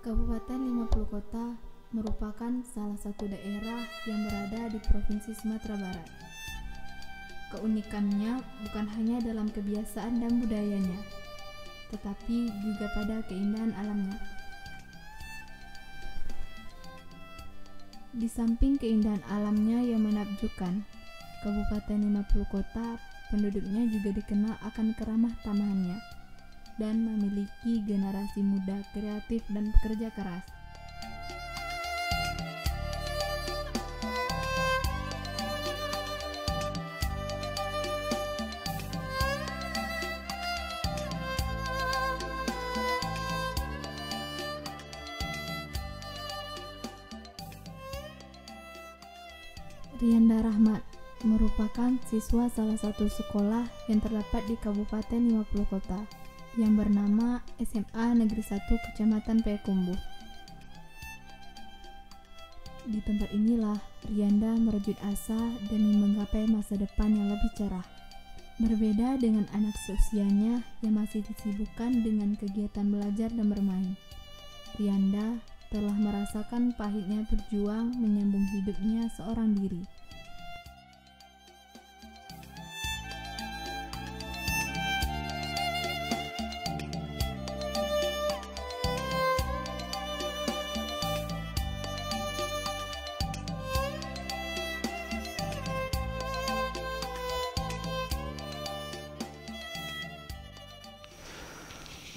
Kabupaten 50 Kota merupakan salah satu daerah yang berada di Provinsi Sumatera Barat. Keunikannya bukan hanya dalam kebiasaan dan budayanya, tetapi juga pada keindahan alamnya. Di samping keindahan alamnya yang menakjubkan, Kabupaten 50 Kota penduduknya juga dikenal akan keramah tamahannya dan memiliki generasi muda kreatif dan pekerja keras. Rianda Rahmat merupakan siswa salah satu sekolah yang terdapat di Kabupaten 50 Kota yang bernama SMA Negeri 1 Kecamatan Payakumbuh. Di tempat inilah Rianda merajut asa demi menggapai masa depan yang lebih cerah. Berbeda dengan anak seusianya yang masih disibukkan dengan kegiatan belajar dan bermain, Rianda telah merasakan pahitnya berjuang menyambung hidupnya seorang diri.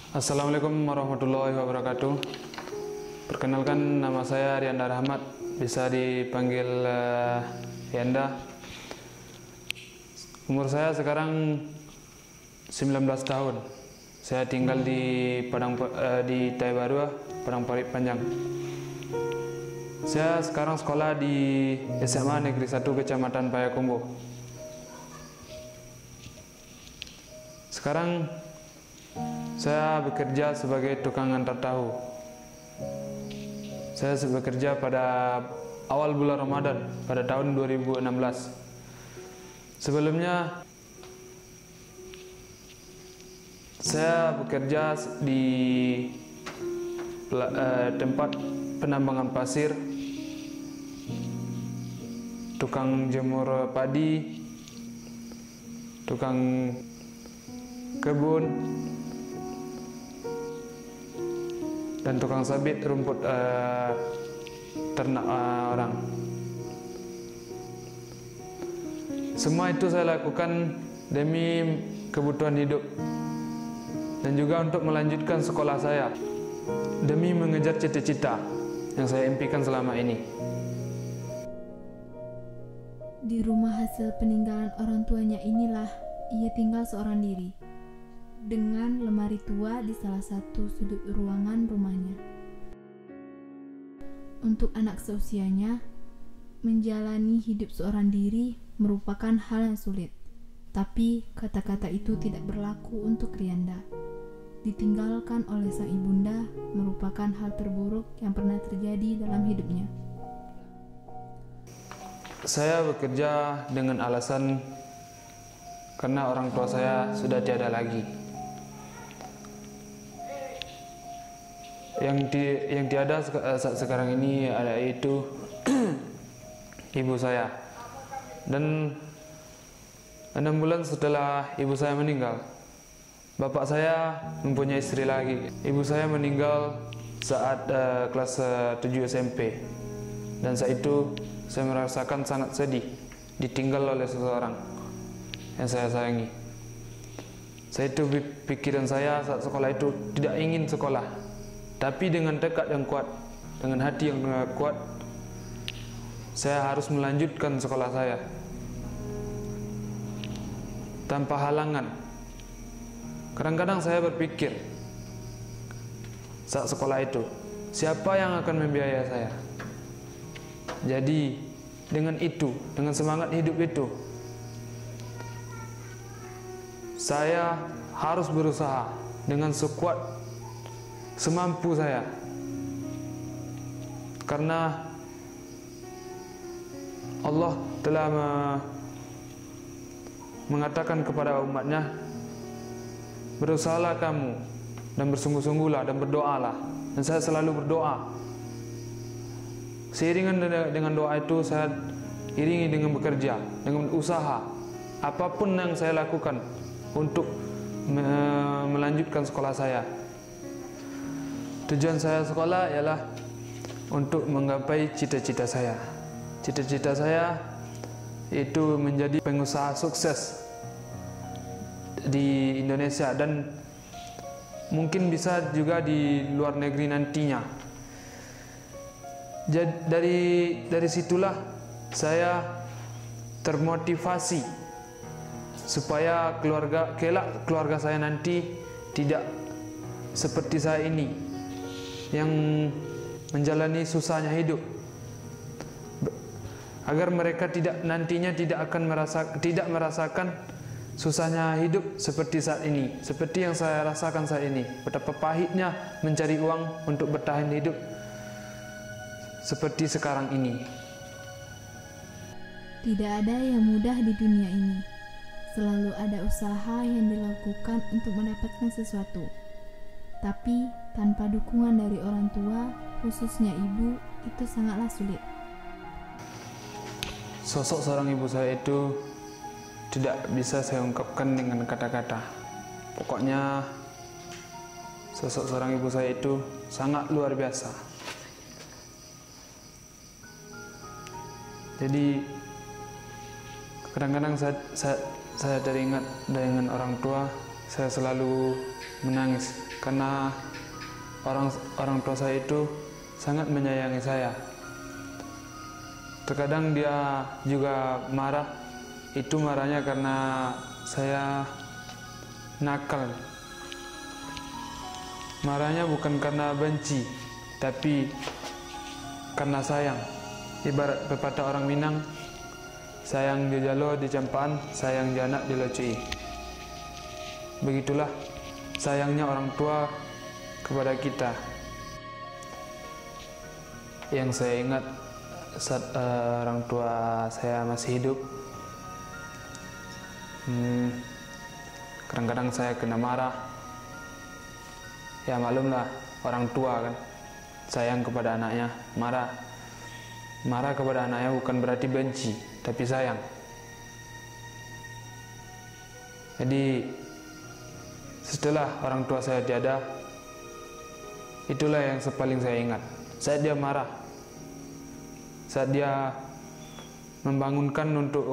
Assalamualaikum warahmatullahi wabarakatuh. Perkenalkan, nama saya Rianda Rahmat, bisa dipanggil Rianda. Umur saya sekarang 19 tahun. Saya tinggal di Taibarua, Padang Parit Panjang. Saya sekarang sekolah di SMA Negeri 1 Kecamatan Payakumbuh. Sekarang saya bekerja sebagai tukang antar tahu. Saya bekerja pada awal bulan Ramadan pada tahun 2016. Sebelumnya saya bekerja di tempat penambangan pasir, tukang jemur padi, tukang kebun, dan tukang sabit rumput ternak orang. Semua itu saya lakukan demi kebutuhan hidup dan juga untuk melanjutkan sekolah saya, demi mengejar cita-cita yang saya impikan selama ini. Di rumah hasil peninggalan orang tuanya inilah ia tinggal seorang diri, dengan lemari tua di salah satu sudut ruangan rumahnya. Untuk anak seusianya, menjalani hidup seorang diri merupakan hal yang sulit. Tapi kata-kata itu tidak berlaku untuk Rianda. Ditinggalkan oleh sang ibunda merupakan hal terburuk yang pernah terjadi dalam hidupnya. Saya bekerja dengan alasan karena orang tua saya sudah tiada lagi. Yang tiada saat sekarang ini ada itu ibu saya. Dan 6 bulan setelah ibu saya meninggal, bapak saya mempunyai istri lagi. Ibu saya meninggal saat kelas 7 SMP. Dan saat itu saya merasakan sangat sedih, ditinggal oleh seseorang yang saya sayangi. Saat itu pikiran saya saat sekolah itu tidak ingin sekolah. Tapi dengan tekad yang kuat, dengan hati yang kuat, saya harus melanjutkan sekolah saya tanpa halangan. Kadang-kadang saya berpikir saat sekolah itu, siapa yang akan membiayai saya? Jadi dengan itu, dengan semangat hidup itu, saya harus berusaha dengan sekuat semampu saya, karena Allah telah mengatakan kepada umatnya, berusahalah kamu dan bersungguh-sungguhlah dan berdoalah dan saya selalu berdoa. Seiringan dengan doa itu saya iringi dengan bekerja, dengan usaha. Apapun yang saya lakukan untuk melanjutkan sekolah saya. Tujuan saya sekolah ialah untuk menggapai cita-cita saya. Cita-cita saya itu menjadi pengusaha sukses di Indonesia dan mungkin bisa juga di luar negeri nantinya. Jadi dari situlah saya termotivasi supaya keluarga saya nanti tidak seperti saya ini yang menjalani susahnya hidup, agar mereka nantinya tidak merasakan susahnya hidup seperti saat ini, seperti yang saya rasakan saat ini. Betapa pahitnya mencari uang untuk bertahan hidup seperti sekarang ini. Tidak ada yang mudah di dunia ini. Selalu ada usaha yang dilakukan untuk mendapatkan sesuatu. Tapi tanpa dukungan dari orang tua, khususnya ibu, itu sangatlah sulit. Sosok seorang ibu saya itu tidak bisa saya ungkapkan dengan kata-kata. Pokoknya sosok seorang ibu saya itu sangat luar biasa. Jadi kadang-kadang saya teringat dengan orang tua, saya selalu menangis karena orang tua saya itu sangat menyayangi saya. Terkadang dia juga marah. Itu marahnya karena saya nakal. Marahnya bukan karena benci, tapi karena sayang. Ibarat pepatah orang Minang, sayang di jalo di campaan, sayang di anak dilocui. Begitulah sayangnya orang tua kepada kita. Yang saya ingat saat orang tua saya masih hidup, kadang-kadang saya kena marah. Ya maklumlah, orang tua kan sayang kepada anaknya. Marah kepada anaknya bukan berarti benci, tapi sayang. Jadi setelah orang tua saya tiada, itulah yang paling saya ingat. Saat dia marah, saat dia membangunkan untuk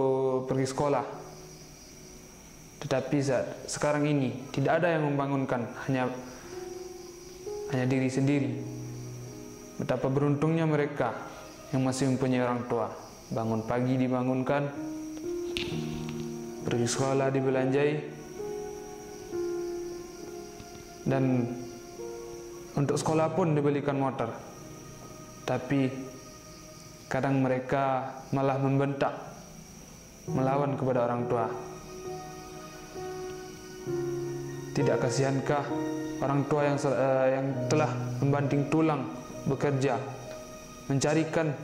pergi sekolah. Tetapi sekarang ini tidak ada yang membangunkan, hanya diri sendiri. Betapa beruntungnya mereka yang masih mempunyai orang tua. Bangun pagi dibangunkan, pergi sekolah dibelanjai, dan untuk sekolah pun dibelikan motor. Tapi kadang mereka malah membentak, melawan kepada orang tua. Tidak kasihankah orang tua yang telah membanting tulang bekerja, mencarikan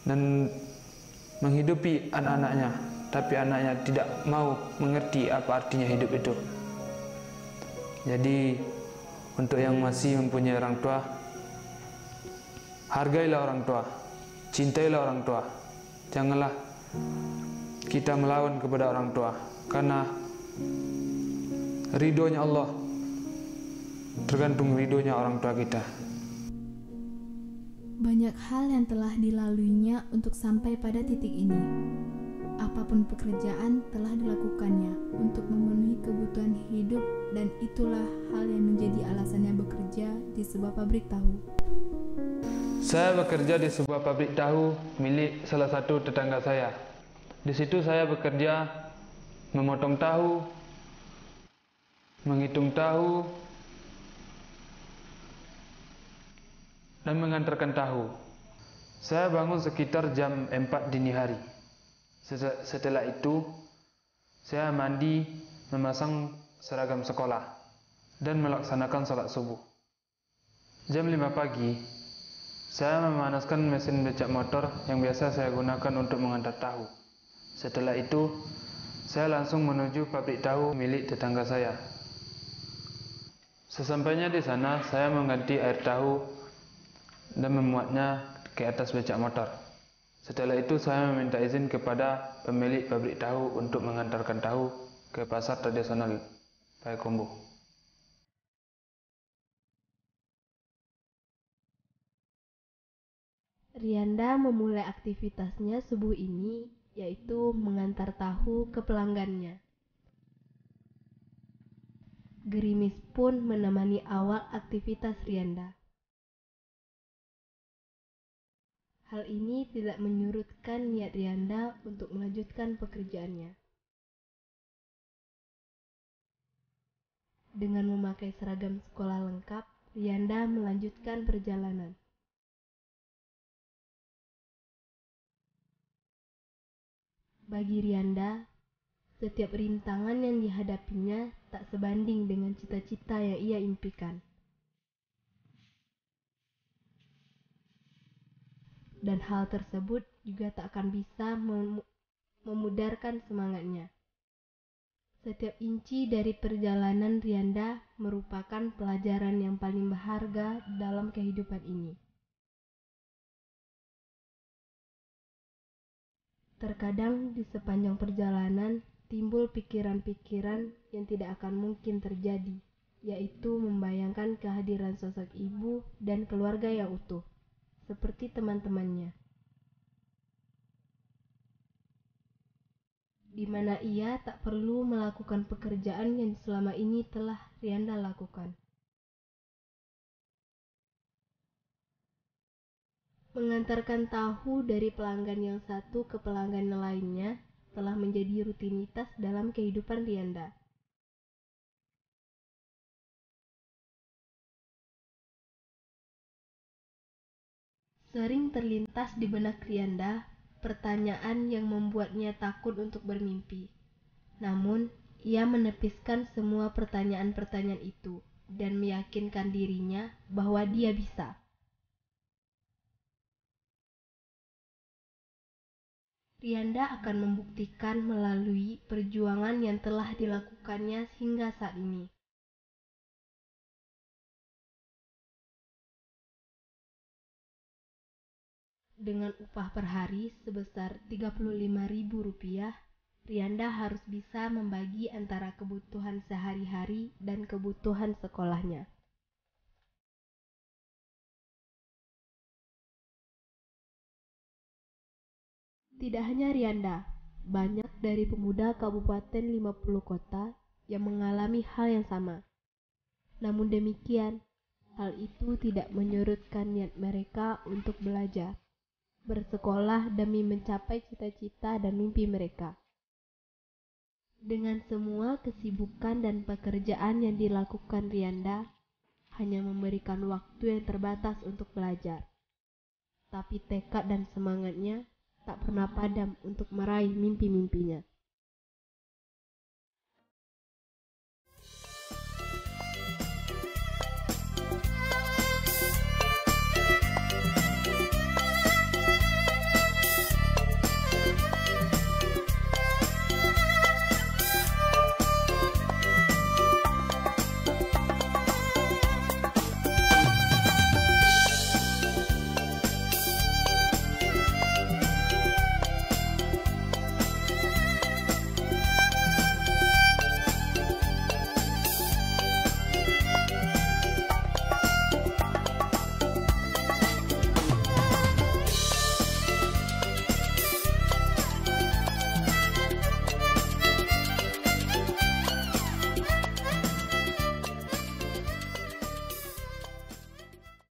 dan menghidupi anak-anaknya, tapi anaknya tidak mau mengerti apa artinya hidup itu. Jadi untuk yang masih mempunyai orang tua, hargailah orang tua, cintailah orang tua. Janganlah kita melawan kepada orang tua, karena ridhonya Allah tergantung ridhonya orang tua kita. Banyak hal yang telah dilaluinya untuk sampai pada titik ini. Apapun pekerjaan telah dilakukannya untuk memenuhi kebutuhan hidup, dan itulah hal yang menjadi alasannya bekerja di sebuah pabrik tahu. Saya bekerja di sebuah pabrik tahu milik salah satu tetangga saya. Di situ saya bekerja memotong tahu, menghitung tahu, dan mengantarkan tahu. Saya bangun sekitar jam 4 dini hari. Setelah itu, saya mandi, memasang seragam sekolah, dan melaksanakan salat subuh. Jam 5 pagi, saya memanaskan mesin becak motor yang biasa saya gunakan untuk mengantar tahu. Setelah itu, saya langsung menuju pabrik tahu milik tetangga saya. Sesampainya di sana, saya mengganti air tahu dan memuatnya ke atas becak motor. Setelah itu saya meminta izin kepada pemilik pabrik tahu untuk mengantarkan tahu ke pasar tradisional Payakumbuh. Rianda memulai aktivitasnya subuh ini, yaitu mengantar tahu ke pelanggannya. Gerimis pun menemani awal aktivitas Rianda. Hal ini tidak menyurutkan niat Rianda untuk melanjutkan pekerjaannya. Dengan memakai seragam sekolah lengkap, Rianda melanjutkan perjalanan. Bagi Rianda, setiap rintangan yang dihadapinya tak sebanding dengan cita-cita yang ia impikan. Dan hal tersebut juga tak akan bisa memudarkan semangatnya. Setiap inci dari perjalanan Rianda merupakan pelajaran yang paling berharga dalam kehidupan ini. Terkadang di sepanjang perjalanan timbul pikiran-pikiran yang tidak akan mungkin terjadi, yaitu membayangkan kehadiran sosok ibu dan keluarga yang utuh, seperti teman-temannya, di mana ia tak perlu melakukan pekerjaan yang selama ini telah Rianda lakukan. Mengantarkan tahu dari pelanggan yang satu ke pelanggan lainnya telah menjadi rutinitas dalam kehidupan Rianda. Sering terlintas di benak Rianda pertanyaan yang membuatnya takut untuk bermimpi. Namun, ia menepiskan semua pertanyaan-pertanyaan itu dan meyakinkan dirinya bahwa dia bisa. Rianda akan membuktikan melalui perjuangan yang telah dilakukannya hingga saat ini. Dengan upah per hari sebesar Rp35.000, Rianda harus bisa membagi antara kebutuhan sehari-hari dan kebutuhan sekolahnya. Tidak hanya Rianda, banyak dari pemuda Kabupaten 50 Kota yang mengalami hal yang sama. Namun demikian, hal itu tidak menyurutkan niat mereka untuk belajar, bersekolah demi mencapai cita-cita dan mimpi mereka. Dengan semua kesibukan dan pekerjaan yang dilakukan Rianda, hanya memberikan waktu yang terbatas untuk belajar. Tapi tekad dan semangatnya tak pernah padam untuk meraih mimpi-mimpinya.